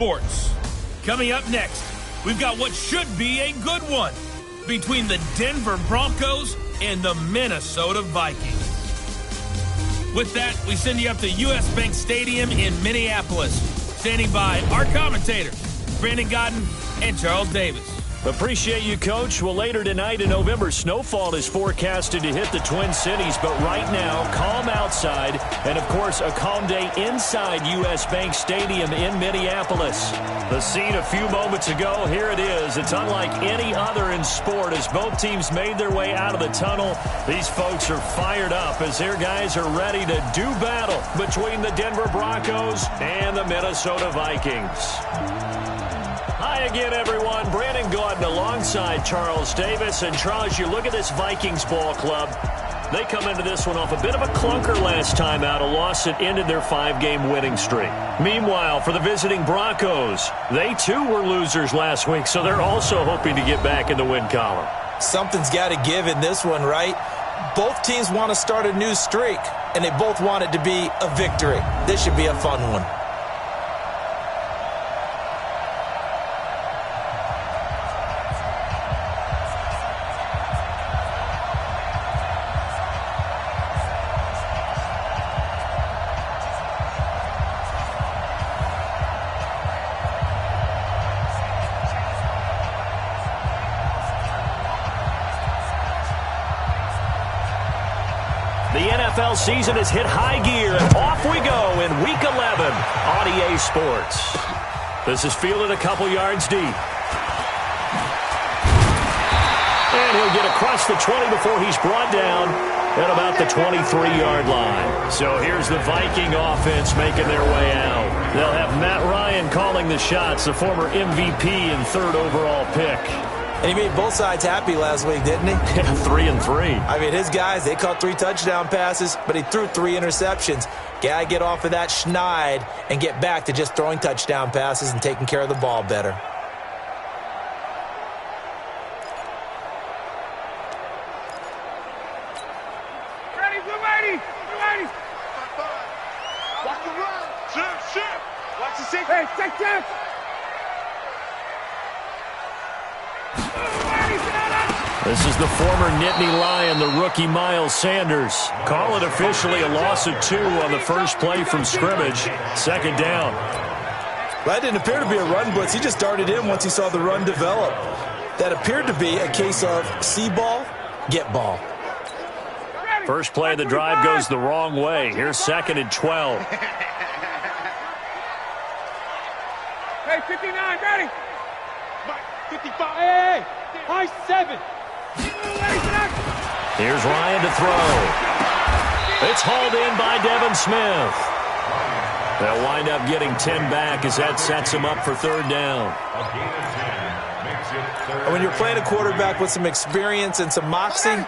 Sports. Coming up next, we've got what should be a good one between the Denver Broncos and the Minnesota Vikings. With that, we send you up to U.S. Bank Stadium in Minneapolis. Standing by our commentators, Brandon Godden and Charles Davis. Appreciate you, Coach. Well, later tonight in November, snowfall is forecasted to hit the Twin Cities, but right now, calm outside, and of course, a calm day inside U.S. Bank Stadium in Minneapolis. The scene a few moments ago, here it is. It's unlike any other in sport as both teams made their way out of the tunnel. These folks are fired up as their guys are ready to do battle between the Denver Broncos and the Minnesota Vikings. Hi again, everyone. Brandon Godden alongside Charles Davis. And Charles, you look at this Vikings ball club. They come into this one off a bit of a clunker last time out, a loss that ended their 5-game winning streak. Meanwhile, for the visiting Broncos, they too were losers last week, so they're also hoping to get back in the win column. Something's got to give in this one, right? Both teams want to start a new streak, and they both want it to be a victory. This should be a fun one. The NFL season has hit high gear, and off we go in Week 11 on EA Sports. This is fielded a couple yards deep. And he'll get across the 20 before he's brought down at about the 23-yard line. So here's the Viking offense making their way out. They'll have Matt Ryan calling the shots, the former MVP and 3rd overall pick. And he made both sides happy last week, didn't he? 3-3. I mean, his guys, they caught 3 touchdown passes, but he threw 3 interceptions. Gotta get off of that schneid and get back to just throwing touchdown passes and taking care of the ball better. Ready, we're ready. Watch the run. Shoot. Watch the safety. Hey, check. This is the former Nittany Lion, the rookie Miles Sanders. Call it officially a loss of 2 on the first play from scrimmage. 2nd down. That didn't appear to be a run blitz. He just darted in once he saw the run develop. That appeared to be a case of see ball, get ball. First play of the drive goes the wrong way. Here's 2nd and 12. Hey, 59, ready. 55. Hey, high 7. Here's Ryan to throw. It's hauled in by Devin Smith. They'll wind up getting 10 back as that sets him up for 3rd down. When you're playing a quarterback with some experience and some moxie,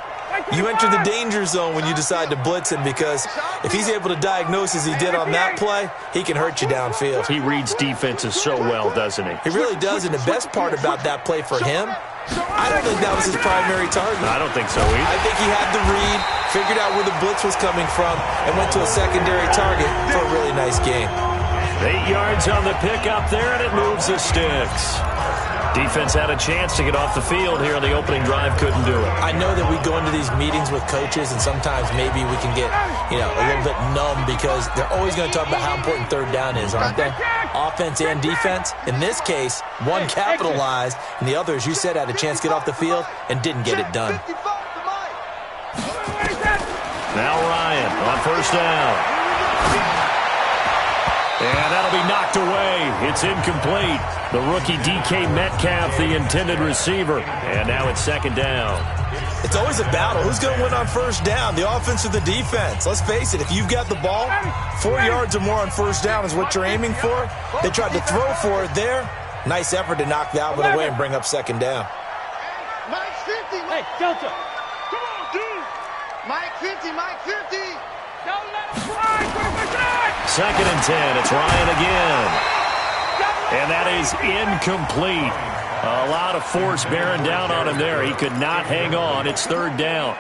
you enter the danger zone when you decide to blitz him, because if he's able to diagnose as he did on that play, he can hurt you downfield. He reads defenses so well, doesn't he? He really does, and the best part about that play for him, I don't think that was his primary target. I don't think so either. I think he had the read, figured out where the blitz was coming from, and went to a secondary target for a really nice game. 8 yards on the pickup there, and it moves the sticks. Defense had a chance to get off the field here on the opening drive, couldn't do it. I know that we go into these meetings with coaches, and sometimes maybe we can get, a little bit numb because they're always going to talk about how important 3rd down is, aren't they? Offense and defense. In this case, one capitalized, and the other, as you said, had a chance to get off the field and didn't get it done. Now Ryan on 1st down. And that'll be knocked away. It's incomplete. The rookie DK Metcalf, the intended receiver. And now it's 2nd down. It's always a battle. Who's going to win on 1st down, the offense or the defense? Let's face it, if you've got the ball, 4 yards or more on 1st down is what you're aiming for. They tried to throw for it there. Nice effort to knock that one away and bring up 2nd down. Mike 50. Hey, Delta. Come on, dude. Mike 50. Don't let him fly. 2nd and 10. It's Ryan again. And that is incomplete. A lot of force bearing down on him there. He could not hang on. It's 3rd down.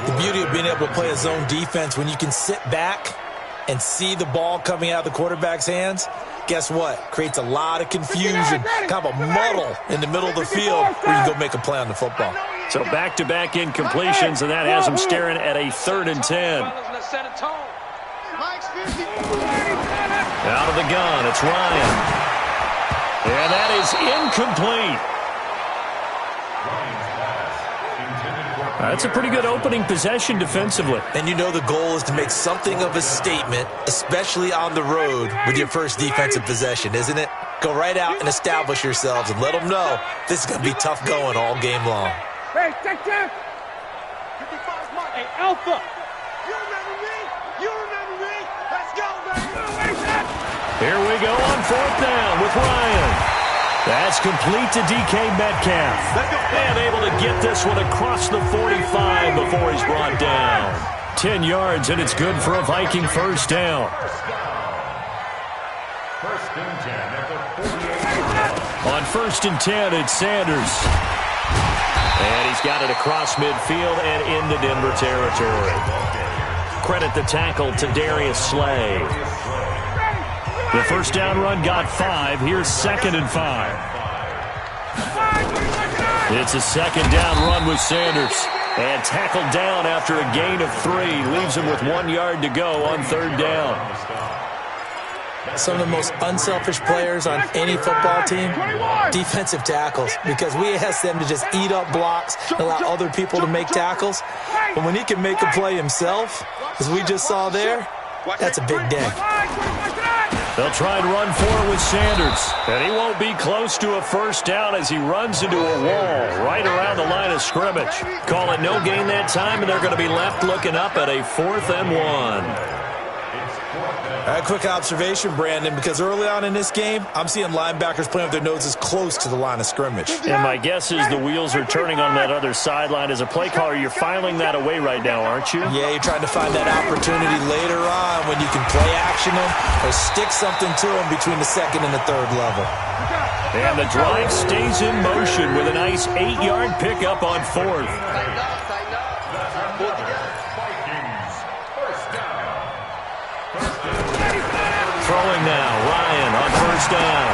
The beauty of being able to play a zone defense when you can sit back and see the ball coming out of the quarterback's hands, guess what? Creates a lot of confusion, kind of a muddle in the middle of the field where you can go make a play on the football. So back-to-back incompletions, and that has them staring at a 3rd and 10. Out of the gun, it's Ryan. And that is incomplete. That's a pretty good opening possession defensively. And you know the goal is to make something of a statement, especially on the road with your first defensive possession, isn't it? Go right out and establish yourselves and let them know this is going to be tough going all game long. Hey, check. Hey, Alpha. You remember me? Let's go, baby. Here we go on 4th down with Ryan. That's complete to DK Metcalf. And able to get this one across the 45 before he's brought down. 10 yards, and it's good for a Viking 1st down. On 1st and 10, it's Sanders. And he's got it across midfield and into Denver territory. Credit the tackle to Darius Slay. The 1st down run got 5. Here's 2nd and 5. It's a 2nd down run with Sanders. And tackled down after a gain of 3. Leaves him with 1 yard to go on 3rd down. Some of the most unselfish players on any football team, defensive tackles, because we ask them to just eat up blocks and allow other people to make tackles. But when he can make a play himself, as we just saw there, that's a big day. They'll try and run forward with Sanders. And he won't be close to a 1st down as he runs into a wall right around the line of scrimmage. Call it no gain that time, and they're going to be left looking up at a 4th and 1. A quick observation, Brandon, because early on in this game, I'm seeing linebackers playing with their noses close to the line of scrimmage. And my guess is the wheels are turning on that other sideline. As a play caller, you're filing that away right now, aren't you? Yeah, you're trying to find that opportunity later on when you can play action them or stick something to them between the 2nd and the 3rd level. And the drive stays in motion with a nice 8-yard pickup on 4th. Throwing now, Ryan on 1st down.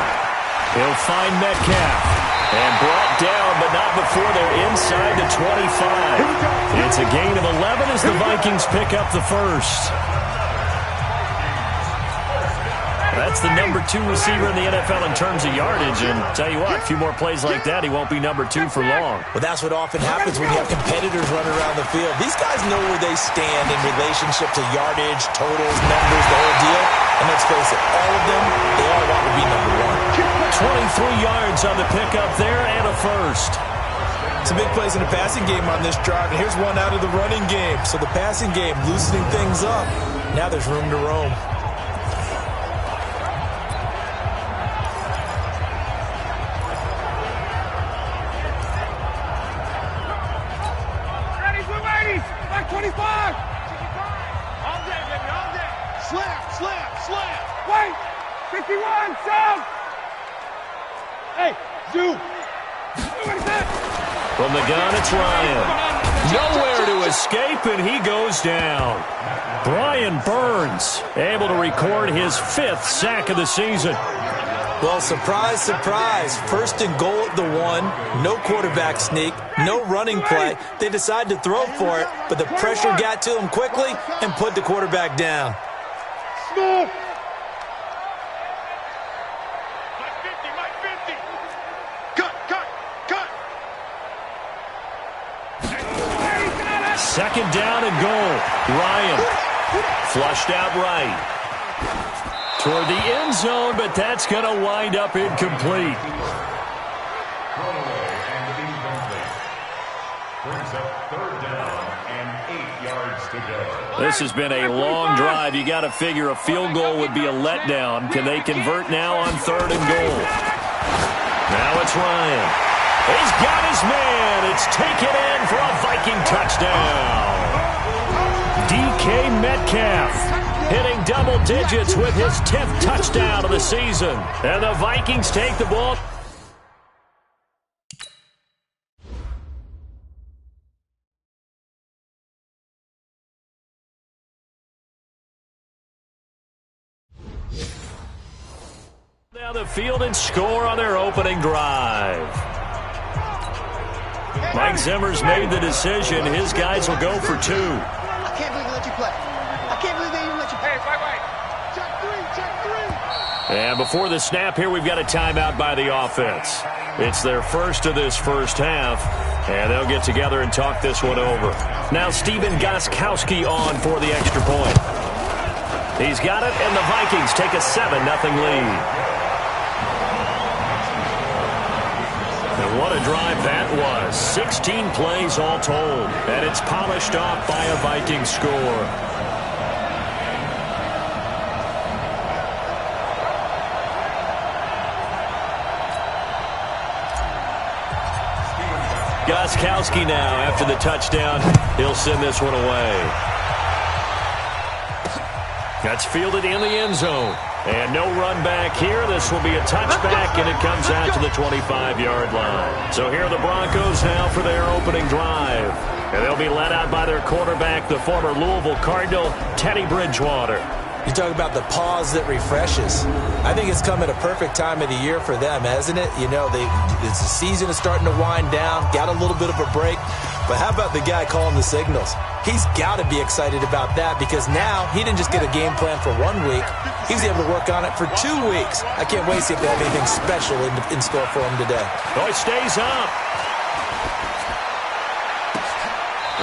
He'll find Metcalf. And brought down, but not before they're inside the 25. It's a gain of 11 as the Vikings pick up the 1st. That's the number 2 receiver in the NFL in terms of yardage. And tell you what, a few more plays like that, he won't be number 2 for long. Well, that's what often happens when you have competitors running around the field. These guys know where they stand in relationship to yardage, totals, numbers, the whole deal. And let's face it, all of them, they all want to be number 1. 23 yards on the pickup there and a 1st. Some big plays in the passing game on this drive, and here's one out of the running game. So the passing game loosening things up. Now there's room to roam. Back 25! All day, baby, all day! Slam! Wait! 51, south! Hey, Zoo! From the gun, it's Ryan. Nowhere to escape, and he goes down. Brian Burns able to record his 5th sack of the season. Well, surprise, surprise. 1st and goal at the 1. No quarterback sneak. No running play. They decide to throw for it, but the pressure got to him quickly and put the quarterback down. Smooth! Mike 50! Cut! 2nd down and goal. Ryan flushed out right. Toward the end zone, but that's going to wind up incomplete. This has been a long drive. You got to figure a field goal would be a letdown. Can they convert now on 3rd and goal? Now it's Ryan. He's got his man. It's taken in for a Viking touchdown. DK Metcalf hitting double digits with his 10th touchdown of the season. And the Vikings take the ball. down the field and score on their opening drive. Mike Zimmer's made the decision. His guys will go for 2. I can't believe they let you play. I can't believe they even let you play. Check 3. And before the snap here, we've got a timeout by the offense. It's their first of this first half, and they'll get together and talk this one over. Now Stephen Gostkowski on for the extra point. He's got it, and the Vikings take a 7-0 lead. And what a drive that was. 16 plays all told, and it's polished off by a Viking score. Gostkowski now, after the touchdown, he'll send this one away. That's fielded in the end zone. And no run back here. This will be a touchback, and it comes out to the 25-yard line. So here are the Broncos now for their opening drive. And they'll be led out by their quarterback, the former Louisville Cardinal, Teddy Bridgewater. You talk about the pause that refreshes. I think it's come at a perfect time of the year for them, hasn't it? You know, the season is starting to wind down, got a little bit of a break. But how about the guy calling the signals? He's got to be excited about that because now he didn't just get a game plan for 1 week. He was able to work on it for 2 weeks. I can't wait to see if they have anything special in store for him today. Oh, he stays up.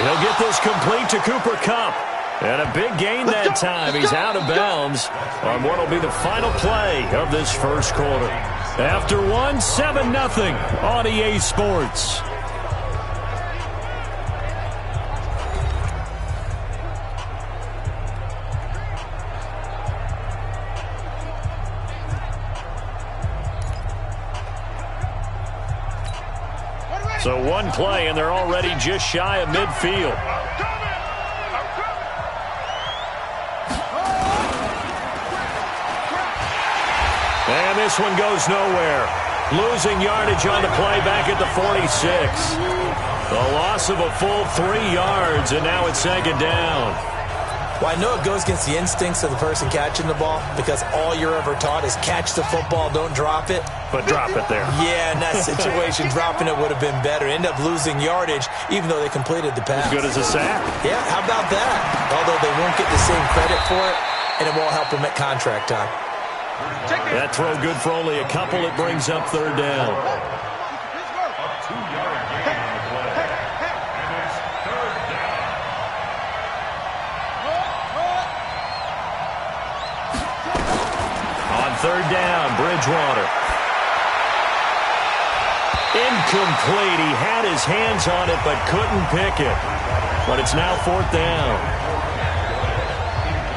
He'll get this complete to Cooper Kupp. And a big gain that time. He's out of bounds on what will be the final play of this first quarter. After one, 7-0 on EA Sports. So one play, and they're already just shy of midfield. And this one goes nowhere. Losing yardage on the play back at the 46. The loss of a full 3 yards, and now it's 2nd down. Well, I know it goes against the instincts of the person catching the ball because all you're ever taught is catch the football, don't drop it. But drop it there. Yeah, in that situation, dropping it would have been better. End up losing yardage, even though they completed the pass. As good as a sack. Yeah, how about that? Although they won't get the same credit for it, and it won't help them at contract time. That throw good for only a couple. It brings up 3rd down. On 3rd down, Bridgewater. Incomplete. He had his hands on it but couldn't pick it. But it's now 4th down.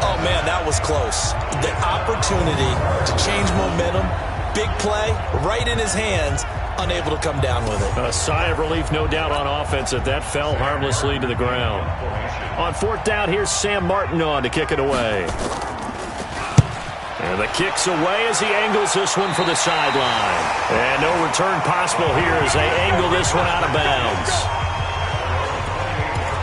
Oh, man, that was close. The opportunity to change momentum, big play, right in his hands, unable to come down with it. A sigh of relief, no doubt, on offense that fell harmlessly to the ground. On 4th down, here's Sam Martin on to kick it away. And the kick's away as he angles this one for the sideline. And no return possible here as they angle this one out of bounds.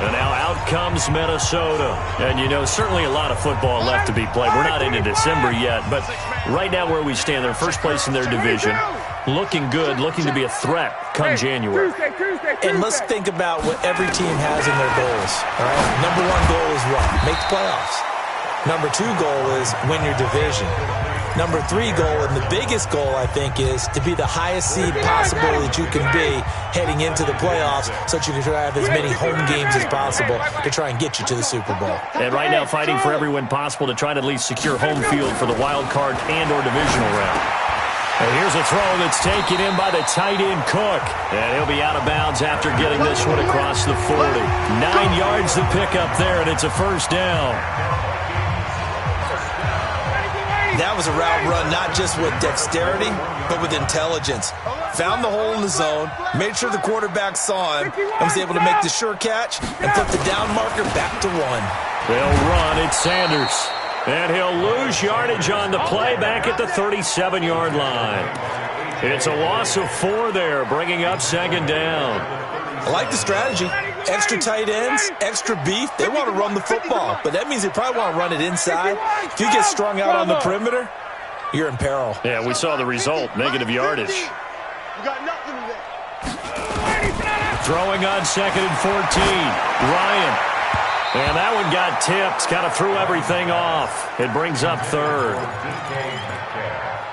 And now out comes Minnesota. And, you know, certainly a lot of football left to be played. We're not into December yet, but right now where we stand, they're first place in their division. Looking good, looking to be a threat come January. And let's think about what every team has in their goals. All right? Number 1 goal is what? Make the playoffs. Number 2 goal is win your division. Number 3 goal, and the biggest goal, I think, is to be the highest seed possible that you can be heading into the playoffs so that you can try to have as many home games as possible to try and get you to the Super Bowl. And right now fighting for every win possible to try to at least secure home field for the wild card and or divisional round. And here's a throw that's taken in by the tight end Cook. And he'll be out of bounds after getting this one across the 40. 9 yards to pick up there, and it's a 1st down. That was a route run not just with dexterity, but with intelligence. Found the hole in the zone, made sure the quarterback saw him, and was able to make the sure catch and put the down marker back to 1. They'll run. It's Sanders. And he'll lose yardage on the play back at the 37-yard line. It's a loss of 4 there, bringing up 2nd down. I like the strategy. Extra tight ends, extra beef. They want to run the football, but that means they probably want to run it inside. If you get strung out on the perimeter, you're in peril. Yeah, we saw the result, negative yardage. You got nothing in there. Throwing on 2nd and 14. Ryan. And that one got tipped. Kind of threw everything off. It brings up 3rd.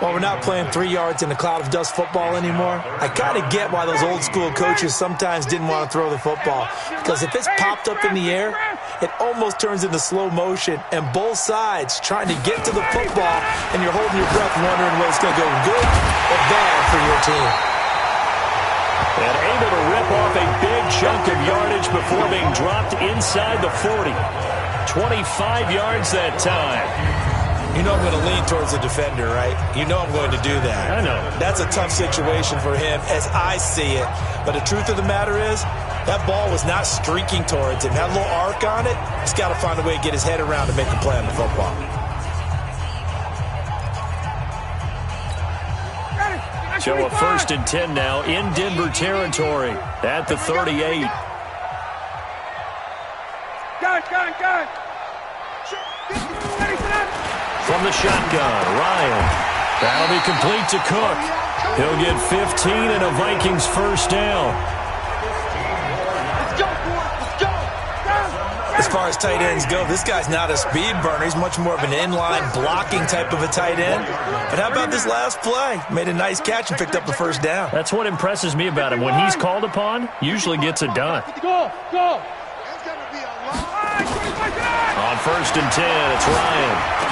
Well, we're not playing 3 yards in a cloud of dust football anymore. I kind of get why those old school coaches sometimes didn't want to throw the football. Because if it's popped up in the air, it almost turns into slow motion. And both sides trying to get to the football, and you're holding your breath wondering whether it's going to go good or bad for your team. And able to rip off a big chunk of yardage before being dropped inside the 40. 25 yards that time. You know I'm going to lean towards the defender, right? You know I'm going to do that. I know. That's a tough situation for him as I see it. But the truth of the matter is, that ball was not streaking towards him. That little arc on it, he's got to find a way to get his head around to make a play on the football. So a 1st and 10 now in Denver territory at the 38. Gun. From the shotgun, Ryan. That'll be complete to Cook. He'll get 15 and a Vikings 1st down. Let's go, boys. Let's go. As far as tight ends go, this guy's not a speed burner. He's much more of an inline blocking type of a tight end. But how about this last play? Made a nice catch and picked up the 1st down. That's what impresses me about him. When he's called upon, usually gets it done. Go. It's going to be a long... On 1st and 10, it's Ryan.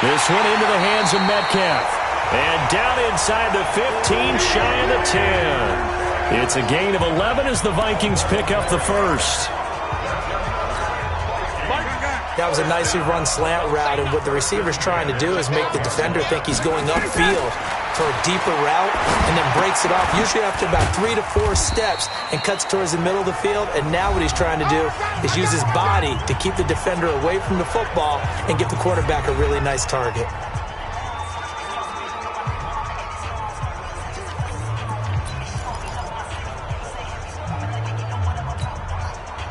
This one into the hands of Metcalf. And down inside the 15, shy of the 10. It's a gain of 11 as the Vikings pick up the 1st. That was a nicely run slant route, and what the receiver's trying to do is make the defender think he's going upfield for a deeper route, and then breaks it off, usually after about 3 to 4 steps, and cuts towards the middle of the field. And now what he's trying to do is use his body to keep the defender away from the football and give the quarterback a really nice target.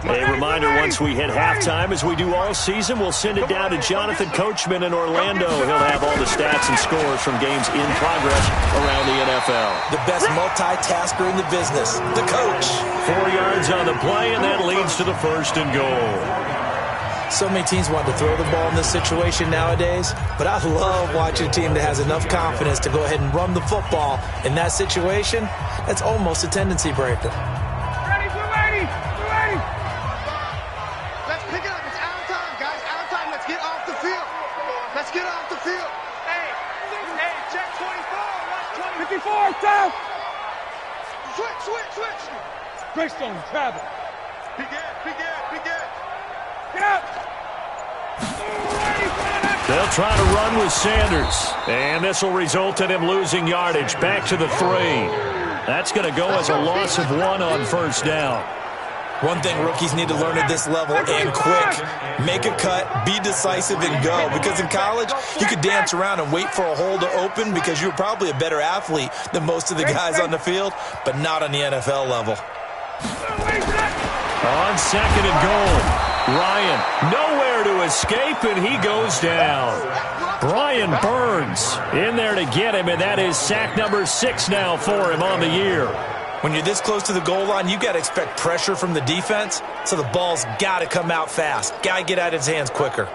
A reminder, once we hit halftime, as we do all season, we'll send it down to Jonathan Coachman in Orlando. He'll have all the stats and scores from games in progress around the NFL. The best multitasker in the business, the coach. 4 yards on the play, and that leads to the 1st and goal. So many teams want to throw the ball in this situation nowadays, but I love watching a team that has enough confidence to go ahead and run the football. In that situation, that's almost a tendency breaker. Switch. Greystone, travel. Begin. Get out. They'll try to run with Sanders. And this will result in him losing yardage back to the 3. That's going to go as a loss of 1 on 1st down. One thing rookies need to learn at this level, and quick. Make a cut, be decisive, and go. Because in college, you could dance around and wait for a hole to open because you're probably a better athlete than most of the guys on the field, but not on the NFL level. On 2nd and goal, Ryan nowhere to escape, and he goes down. Brian Burns in there to get him, and that is sack number 6 now for him on the year. When you're this close to the goal line, you got to expect pressure from the defense, so the ball's got to come out fast. Got to get out of his hands quicker.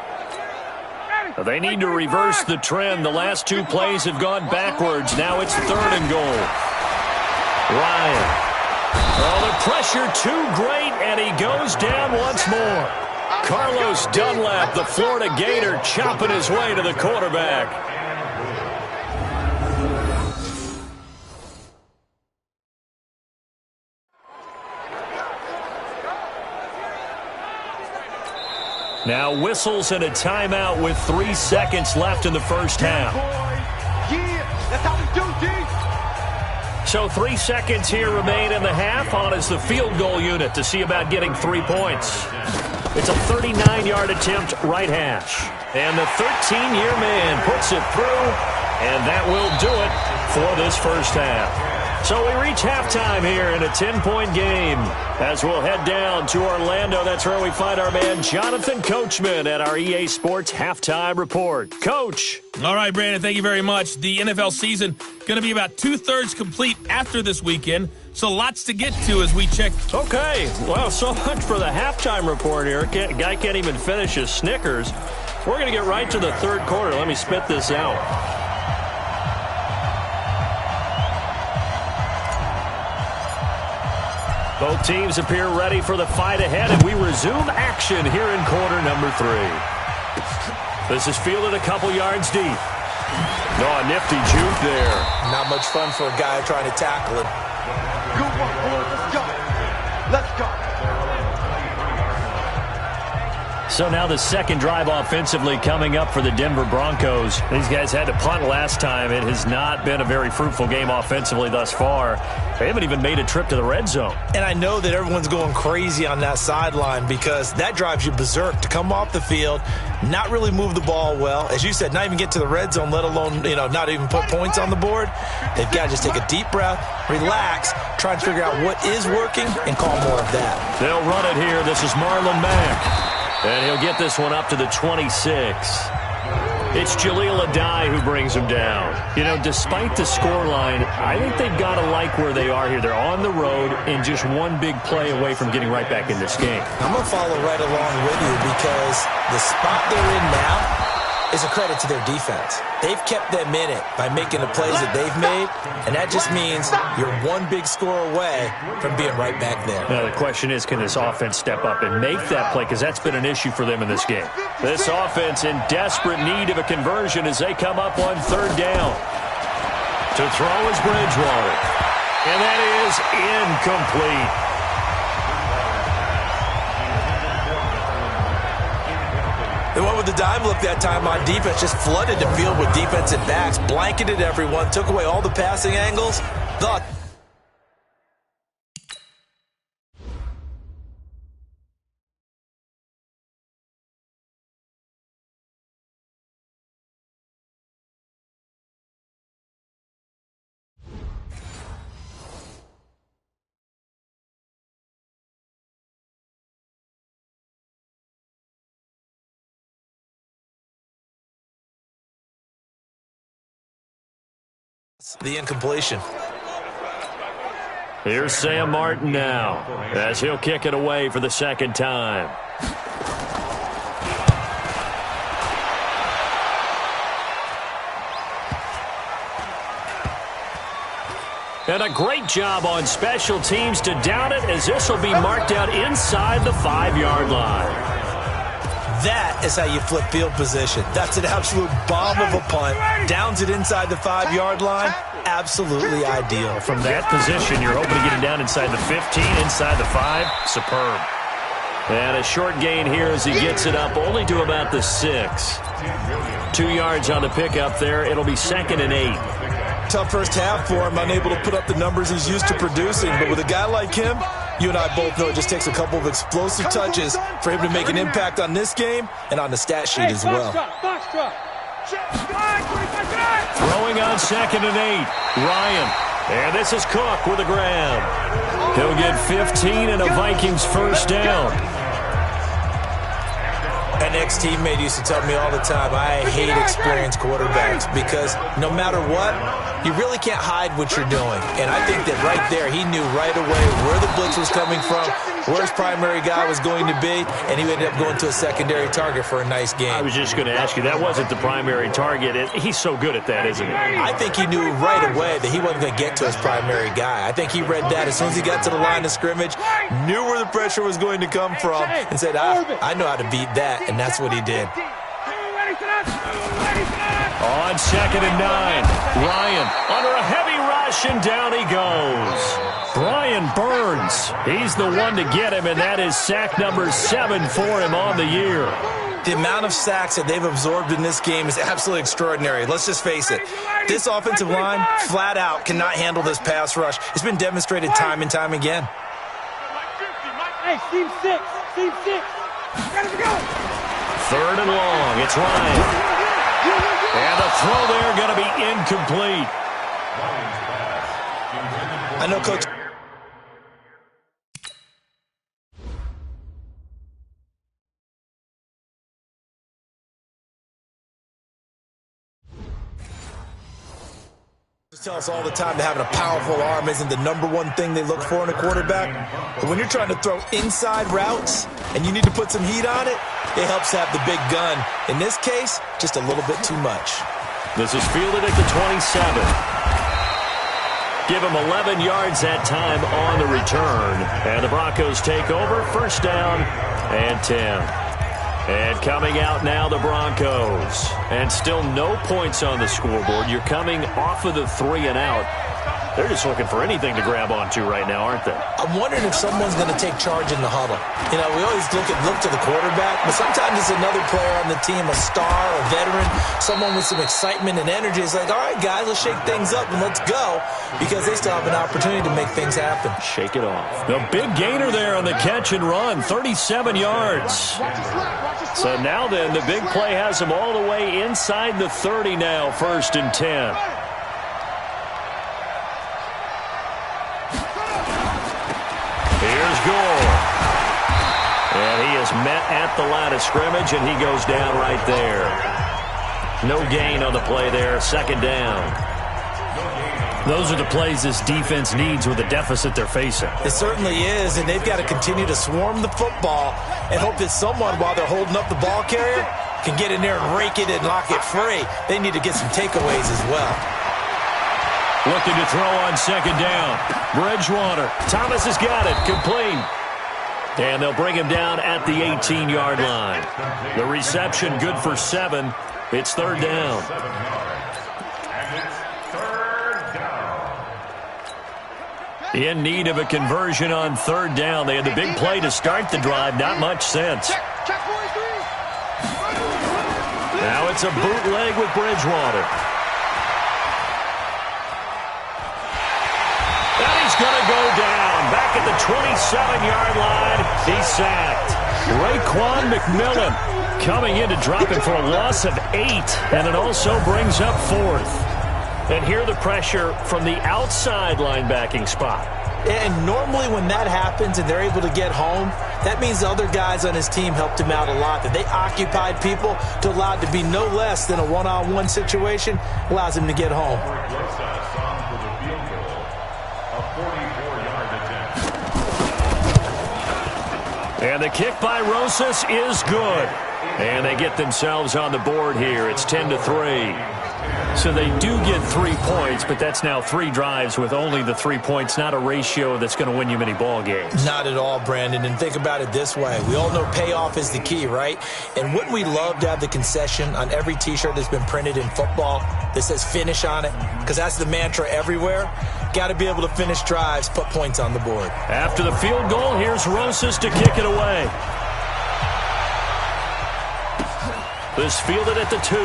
They need to reverse the trend. The last 2 plays have gone backwards. Now it's 3rd and goal. Ryan. Oh, the pressure too great, and he goes down once more. Carlos Dunlap, the Florida Gator, chopping his way to the quarterback. Now whistles and a timeout with 3 seconds left in the 1st half. Yeah, that's how we do, D. So 3 seconds here remain in the half. On is the field goal unit to see about getting 3 points. It's a 39-yard attempt right hash. And the 13-year man puts it through, and that will do it for this 1st half. So we reach halftime here in a 10-point game. As we'll head down to Orlando, that's where we find our man Jonathan Coachman at our EA Sports Halftime Report. Coach. All right, Brandon, thank you very much. The NFL season going to be about two-thirds complete after this weekend, so lots to get to as we check. Okay, well, so much for the halftime report here. Guy can't even finish his Snickers. We're going to get right to the third quarter. Let me spit this out. Both teams appear ready for the fight ahead, and we resume action here in quarter number 3. This is fielded a couple yards deep. No, a nifty juke there. Not much fun for a guy trying to tackle him. Good one, boys. Let's go. Let's go. So now the second drive offensively coming up for the Denver Broncos. These guys had to punt last time. It has not been a very fruitful game offensively thus far. They haven't even made a trip to the red zone. And I know that everyone's going crazy on that sideline because that drives you berserk to come off the field, not really move the ball well. As you said, not even get to the red zone, let alone, not even put points on the board. They've got to just take a deep breath, relax, try and figure out what is working, and call more of that. They'll run it here. This is Marlon Mack. And he'll get this one up to the 26. It's Jaleel Adai who brings him down. Despite the scoreline, I think they've got to like where they are here. They're on the road and just one big play away from getting right back in this game. I'm going to follow right along with you because the spot they're in now is a credit to their defense. They've kept them in it by making the plays that they've made, and that just means you're one big score away from being right back there. Now, the question is, can this offense step up and make that play? Because that's been an issue for them in this game. This offense in desperate need of a conversion as they come up on third down. To throw is Bridgewater. And that is incomplete. They went with the dime look that time on defense, just flooded the field with defensive backs, blanketed everyone, took away all the passing angles. The incompletion. Here's Sam Martin now as he'll kick it away for the second time. And a great job on special teams to down it as this will be marked out inside the 5-yard line. That is how you flip field position. That's an absolute bomb of a punt. Downs it inside the 5-yard line. Absolutely ideal. From that position, you're hoping to get it down inside the 15, inside the 5. Superb. And a short gain here as he gets it up only to about the 6. 2 yards on the pickup there. It'll be 2nd and 8. Tough first half for him, unable to put up the numbers he's used to producing. But with a guy like him, you and I both know it just takes a couple of explosive touches for him to make an impact on this game and on the stat sheet as well. Throwing on 2nd and 8. Ryan. And this is Cook with a grab. He'll get 15 and a Vikings first down. An ex-teammate used to tell me all the time, I hate experienced quarterbacks because no matter what, you really can't hide what you're doing. And I think that right there, he knew right away where the blitz was coming from, where his primary guy was going to be, and he ended up going to a secondary target for a nice game. I was just going to ask you, that wasn't the primary target. He's so good at that, isn't he? I think he knew right away that he wasn't going to get to his primary guy. I think he read that as soon as he got to the line of scrimmage, knew where the pressure was going to come from, and said, I know how to beat that, and that's what he did. On 2nd and 9, Ryan under a heavy rush, and down he goes. Brian Burns, he's the one to get him, and that is sack number 7 for him on the year. The amount of sacks that they've absorbed in this game is absolutely extraordinary. Let's just face it. This offensive line, flat out, cannot handle this pass rush. It's been demonstrated time and time again. Hey, team 6. Team 6. Gotta go. 3rd and long. It's Ryan. And the throw there going to be incomplete. I know, Coach. Tell us all the time that having a powerful arm isn't the number one thing they look for in a quarterback. But when you're trying to throw inside routes and you need to put some heat on it, it helps to have the big gun. In this case, just a little bit too much. This is fielded at the 27. Give him 11 yards that time on the return. And the Broncos take over. First down and 10. And coming out now, the Broncos. And still no points on the scoreboard. You're coming off of the 3 and out. They're just looking for anything to grab onto right now, aren't they? I'm wondering if someone's going to take charge in the huddle. You know, we always look to the quarterback, but sometimes it's another player on the team, a star, a veteran, someone with some excitement and energy. It's like, all right, guys, let's shake things up and let's go, because they still have an opportunity to make things happen. Shake it off. The big gainer there on the catch and run, 37 yards. So now then, the big play has them all the way inside the 30 now, 1st and 10. Here's Gore. And he is met at the line of scrimmage, and he goes down right there. No gain on the play there, 2nd down. Those are the plays this defense needs with the deficit they're facing. It certainly is, and they've got to continue to swarm the football and hope that someone, while they're holding up the ball carrier, can get in there and rake it and lock it free. They need to get some takeaways as well. Looking to throw on 2nd down. Bridgewater. Thomas has got it. Complete. And they'll bring him down at the 18-yard line. The reception good for 7. It's 3rd down. In need of a conversion on 3rd down. They had the big play to start the drive. Not much sense. Now it's a bootleg with Bridgewater. And he's going to go down. Back at the 27-yard line. He's sacked. Raekwon McMillan coming in to drop him for a loss of 8. And it also brings up 4th. And here the pressure from the outside linebacking spot. And normally when that happens and they're able to get home, that means the other guys on his team helped him out a lot. That they occupied people to allow it to be no less than a one-on-one situation, allows him to get home. And the kick by Rosas is good. And they get themselves on the board here. It's 10-3. So they do get 3 points, but that's now 3 drives with only the 3 points, not a ratio that's going to win you many ball games. Not at all, Brandon. And think about it this way. We all know payoff is the key, right? And wouldn't we love to have the concession on every T-shirt that's been printed in football that says finish on it? Because that's the mantra everywhere. Got to be able to finish drives, put points on the board. After the field goal, here's Rosas to kick it away. This fielded at the 2.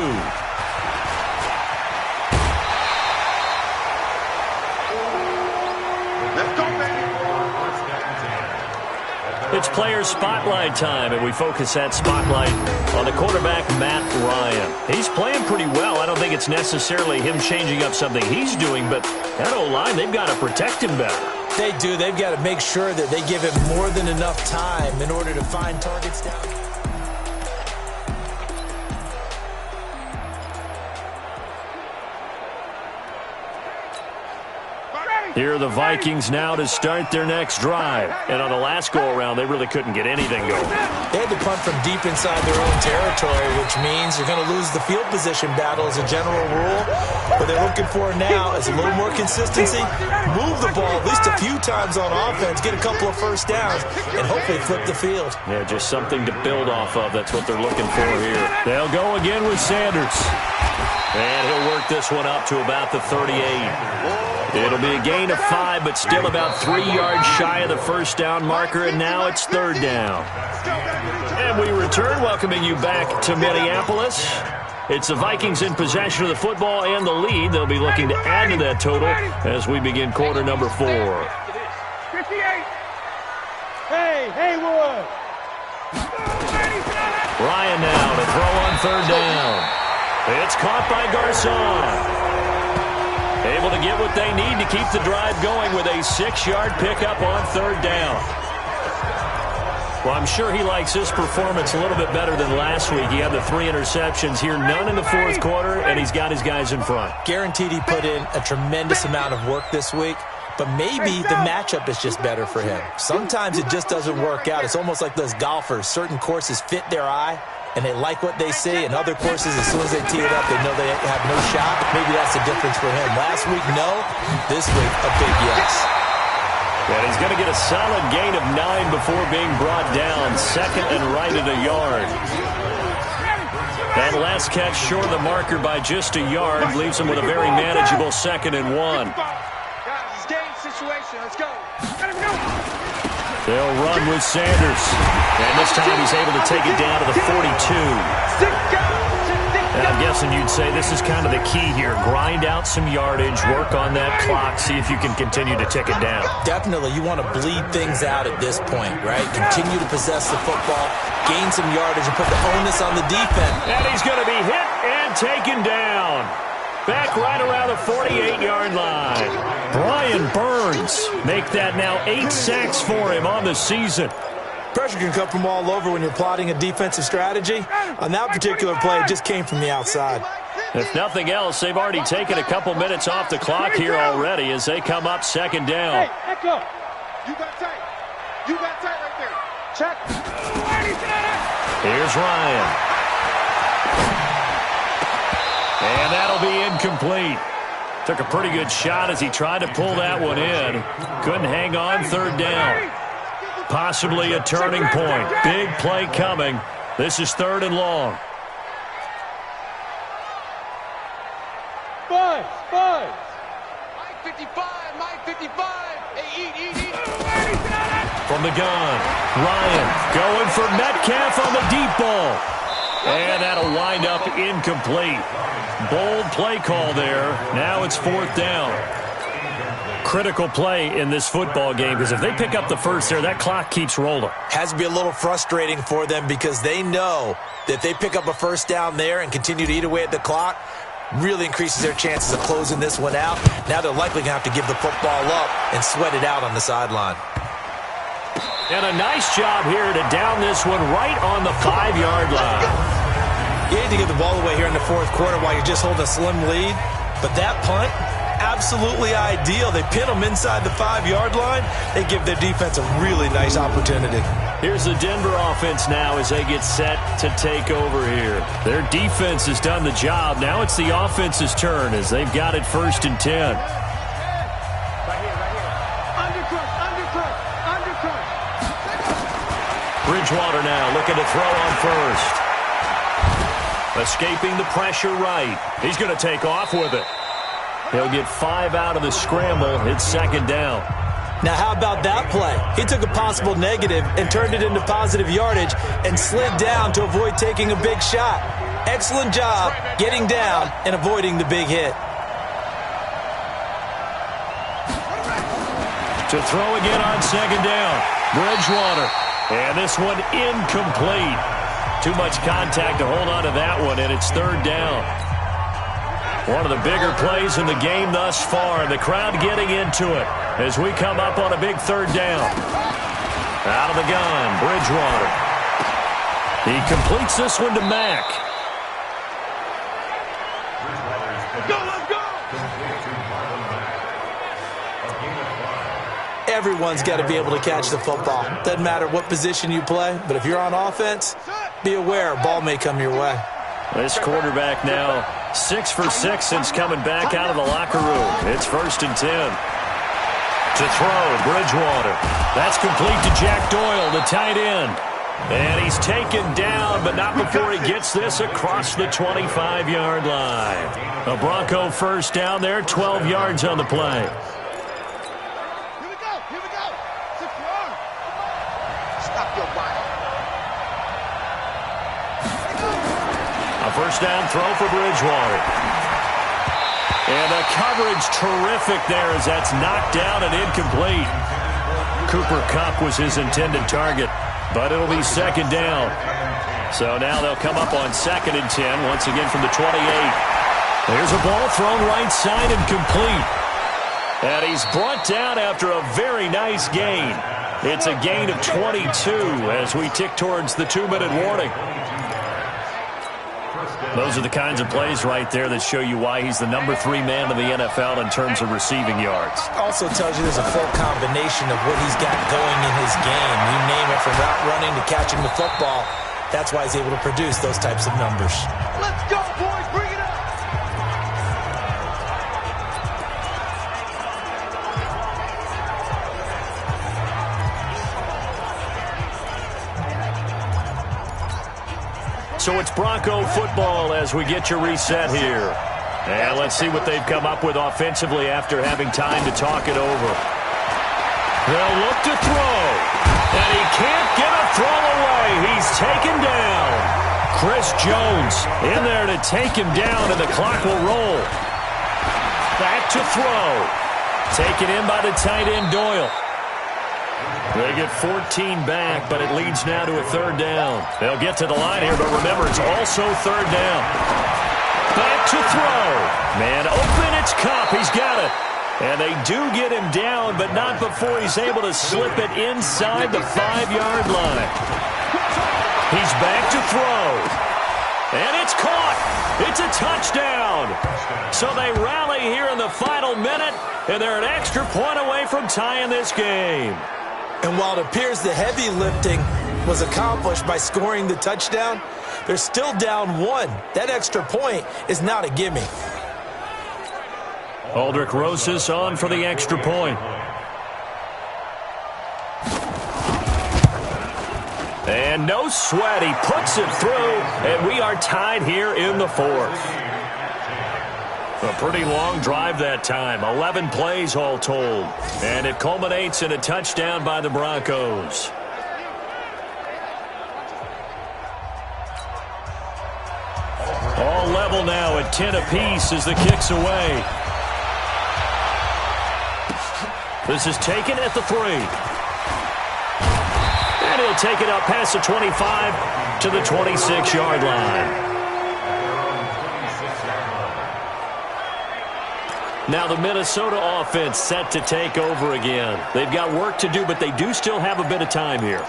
It's player spotlight time, and we focus that spotlight on the quarterback, Matt Ryan. He's playing pretty well. I don't think it's necessarily him changing up something he's doing, but that O-line, they've got to protect him better. They do. They've got to make sure that they give him more than enough time in order to find targets down. Here are the Vikings now to start their next drive. And on the last go-around, they really couldn't get anything going. They had to punt from deep inside their own territory, which means you're going to lose the field position battle as a general rule. What they're looking for now is a little more consistency, move the ball at least a few times on offense, get a couple of first downs, and hopefully flip the field. Yeah, just something to build off of. That's what they're looking for here. They'll go again with Sanders. And he'll work this one up to about the 38. It'll be a gain of 5, but still about 3 yards shy of the first down marker, and now it's 3rd down. And we return, welcoming you back to Minneapolis. It's the Vikings in possession of the football and the lead. They'll be looking to add to that total as we begin quarter number 4. 58. Hey, Haywood. Ryan now to throw on 3rd down. It's caught by Garcon. able to get what they need to keep the drive going with a 6-yard pickup on third down. Well, I'm sure he likes his performance a little bit better than last week. He had the 3 interceptions here, none in the fourth quarter, and he's got his guys in front. Guaranteed he put in a tremendous amount of work this week, but maybe the matchup is just better for him. Sometimes it just doesn't work out. It's almost like those golfers. Certain courses fit their eye, and they like what they see, and other courses, as soon as they tee it up, they know they have no shot. Maybe that's the difference for him. Last week, no. This week, a big yes. And he's going to get a solid gain of 9 before being brought down. Second and right at a yard. That last catch short of the marker by just a yard leaves him with a very manageable 2nd and 1. Guys, game situation. Let's go. They'll run with Sanders. And this time he's able to take it down to the 42. And I'm guessing you'd say this is kind of the key here. Grind out some yardage, work on that clock, see if you can continue to tick it down. Definitely, you want to bleed things out at this point, right? Continue to possess the football, gain some yardage, and put the onus on the defense. And he's going to be hit and taken down. Back right around the 48-yard line. Brian Burns make that now 8 sacks for him on the season. Pressure can come from all over when you're plotting a defensive strategy. On that particular play, it just came from the outside. If nothing else, they've already taken a couple minutes off the clock here already as they come up 2nd down. Hey, Echo. You got tight. You got tight right there. Check. Here's Ryan. And that'll be incomplete. Took a pretty good shot as he tried to pull that one in. Couldn't hang on, 3rd down. Possibly a turning point. Big play coming. This is 3rd and long. Five. Mike 55. Mike 55. Hey, eat. From the gun, Ryan going for Metcalf on the deep ball. And that'll wind up incomplete. Bold play call there. Now it's 4th down. Critical play in this football game because if they pick up the first there, that clock keeps rolling. Has to be a little frustrating for them because they know that if they pick up a first down there and continue to eat away at the clock, really increases their chances of closing this one out. Now they're likely going to have to give the football up and sweat it out on the sideline. And a nice job here to down this one right on the 5-yard line. You need to get the ball away here in the 4th quarter while you're just holding a slim lead. But that punt, absolutely ideal. They pin them inside the 5-yard line. They give their defense a really nice opportunity. Here's the Denver offense now as they get set to take over here. Their defense has done the job. Now it's the offense's turn as they've got it 1st and 10. Right here. Undercut. Bridgewater now looking to throw on 1st. Escaping the pressure right. He's going to take off with it. He'll get 5 out of the scramble. It's 2nd down. Now, how about that play? He took a possible negative and turned it into positive yardage and slid down to avoid taking a big shot. Excellent job getting down and avoiding the big hit. To throw again on 2nd down. Bridgewater. And this one incomplete. Too much contact to hold on to that one, and it's 3rd down. One of the bigger plays in the game thus far. The crowd getting into it as we come up on a big 3rd down. Out of the gun, Bridgewater. He completes this one to Mack. Let's go. Everyone's got to be able to catch the football. Doesn't matter what position you play, but if you're on offense, be aware a ball may come your way. This quarterback now 6 for 6 since coming back out of the locker room. It's 1st and 10. To throw, Bridgewater. That's complete to Jack Doyle, the tight end. And he's taken down, but not before he gets this across the 25-yard line. A Bronco 1st down there, 12 yards on the play. Here we go. Stop your body. A 1st down throw for Bridgewater. And the coverage terrific there as that's knocked down and incomplete. Cooper Kupp was his intended target, but it'll be 2nd down. So now they'll come up on 2nd and 10, once again from the 28. There's a ball thrown right side and complete. And he's brought down after a very nice gain. It's a gain of 22 as we tick towards the 2-minute warning. Those are the kinds of plays right there that show you why he's the number 3 man in the NFL in terms of receiving yards. Also tells you there's a full combination of what he's got going in his game. You name it, from route running to catching the football. That's why he's able to produce those types of numbers. Let's go, boys. Bring it up. So it's Bronco football as we get your reset here. And let's see what they've come up with offensively after having time to talk it over. They'll look to throw. And he can't get a throw away. He's taken down. Chris Jones in there to take him down, and the clock will roll. Back to throw. Taken in by the tight end, Doyle. They get 14 back, but it leads now to a 3rd down. They'll get to the line here, but remember, it's also 3rd down. Back to throw. Man open, it's Cup. He's got it. And they do get him down, but not before he's able to slip it inside the 5-yard line. He's back to throw. And it's caught. It's a touchdown. So they rally here in the final minute, and they're an extra point away from tying this game. And while it appears the heavy lifting was accomplished by scoring the touchdown, they're still down 1. That extra point is not a gimme. Aldrich Rosas on for the extra point. And no sweat. He puts it through, and we are tied here in the 4th. A pretty long drive that time. 11 plays all told. And it culminates in a touchdown by the Broncos. All level now at 10 apiece as the kick's away. This is taken at the 3. And he'll take it up past the 25 to the 26-yard line. Now the Minnesota offense set to take over again. They've got work to do, but they do still have a bit of time here.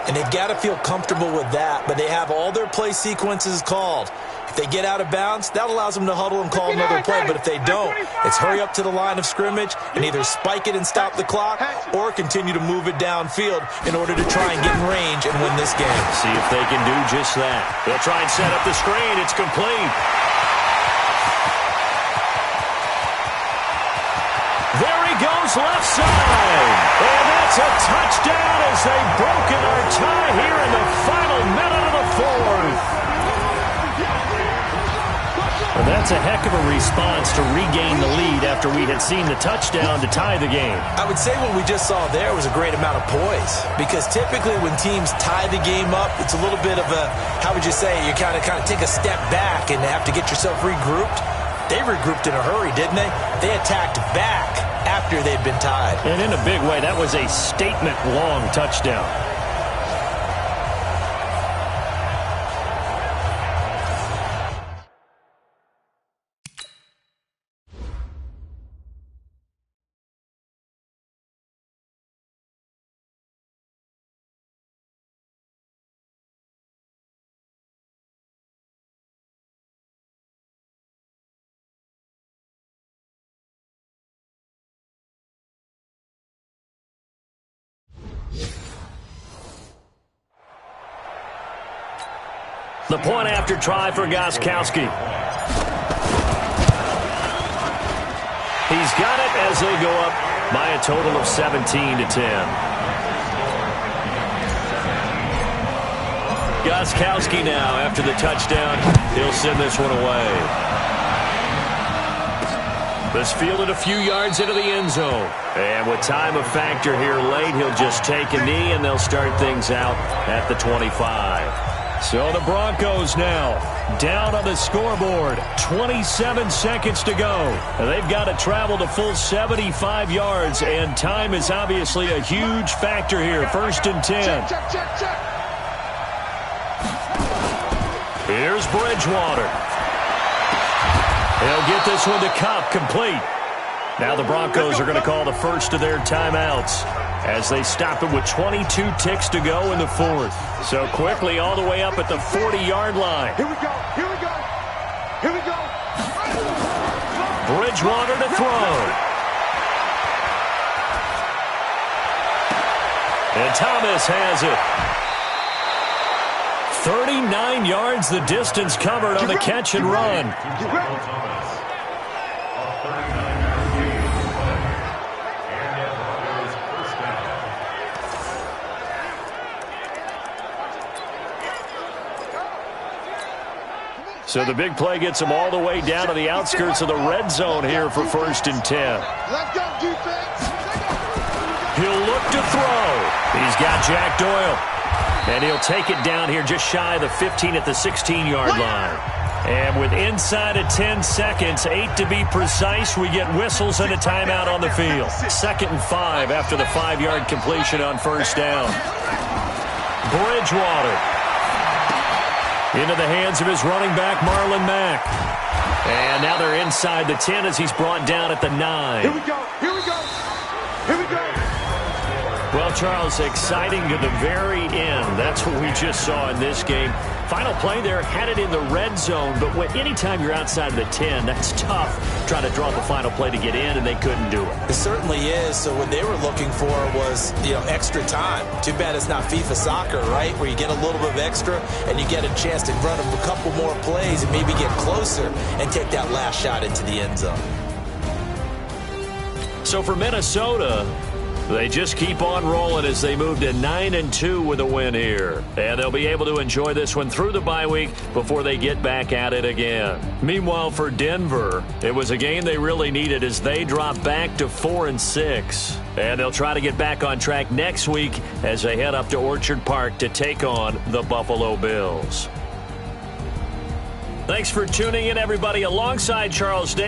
And they've got to feel comfortable with that, but they have all their play sequences called. If they get out of bounds, that allows them to huddle and call another play. But if they don't, it's hurry up to the line of scrimmage and either spike it and stop the clock or continue to move it downfield in order to try and get in range and win this game. See if they can do just that. They'll try and set up the screen. It's complete. There he goes, left side. And that's a touchdown as they've broken our tie here in the final minute of the 4th. And that's a heck of a response to regain the lead after we had seen the touchdown to tie the game. I would say what we just saw there was a great amount of poise, because typically when teams tie the game up, it's a little bit of a, how would you say, you kind of take a step back and have to get yourself regrouped. They regrouped in a hurry, didn't they? They attacked back after they'd been tied. And in a big way, that was a statement-long touchdown. The point after try for Gostkowski. He's got it as they go up by a total of 17-10. Gostkowski now, after the touchdown, he'll send this one away. This fielded a few yards into the end zone. And with time a factor here late, he'll just take a knee, and they'll start things out at the 25. So the Broncos now down on the scoreboard. 27 seconds to go. And they've got to travel the full 75 yards, and time is obviously a huge factor here. 1st and 10. Check. Here's Bridgewater. He'll get this one to Cup, complete. Now the Broncos are going to call the first of their timeouts as they stop it with 22 ticks to go in the fourth. So quickly all the way up at the 40-yard line. Here we go. Here we go. Here we go. Bridgewater to throw. And Thomas has it. 39 yards the distance covered on the catch and run. So the big play gets him all the way down to the outskirts of the red zone here for 1st and 10. Let's go, defense. He'll look to throw. He's got Jack Doyle. And he'll take it down here just shy of the 15 at the 16-yard line. And with inside of 10 seconds, 8 to be precise, we get whistles and a timeout on the field. 2nd and 5 after the 5-yard completion on 1st down. Bridgewater into the hands of his running back, Marlon Mack. And now they're inside the 10 as he's brought down at the 9. Here we go. Here we go. Here we go. Well, Charles, exciting to the very end. That's what we just saw in this game. Final play there, had it in the red zone, but anytime you're outside of the 10, that's tough trying to draw the final play to get in, and they couldn't do it. It certainly is. So what they were looking for was, extra time. Too bad it's not FIFA soccer, right, where you get a little bit of extra and you get a chance to run a couple more plays and maybe get closer and take that last shot into the end zone. So for Minnesota, they just keep on rolling as they move to 9-2 with a win here. And they'll be able to enjoy this one through the bye week before they get back at it again. Meanwhile, for Denver, it was a game they really needed as they drop back to 4-6. And they'll try to get back on track next week as they head up to Orchard Park to take on the Buffalo Bills. Thanks for tuning in, everybody, alongside Charles Day.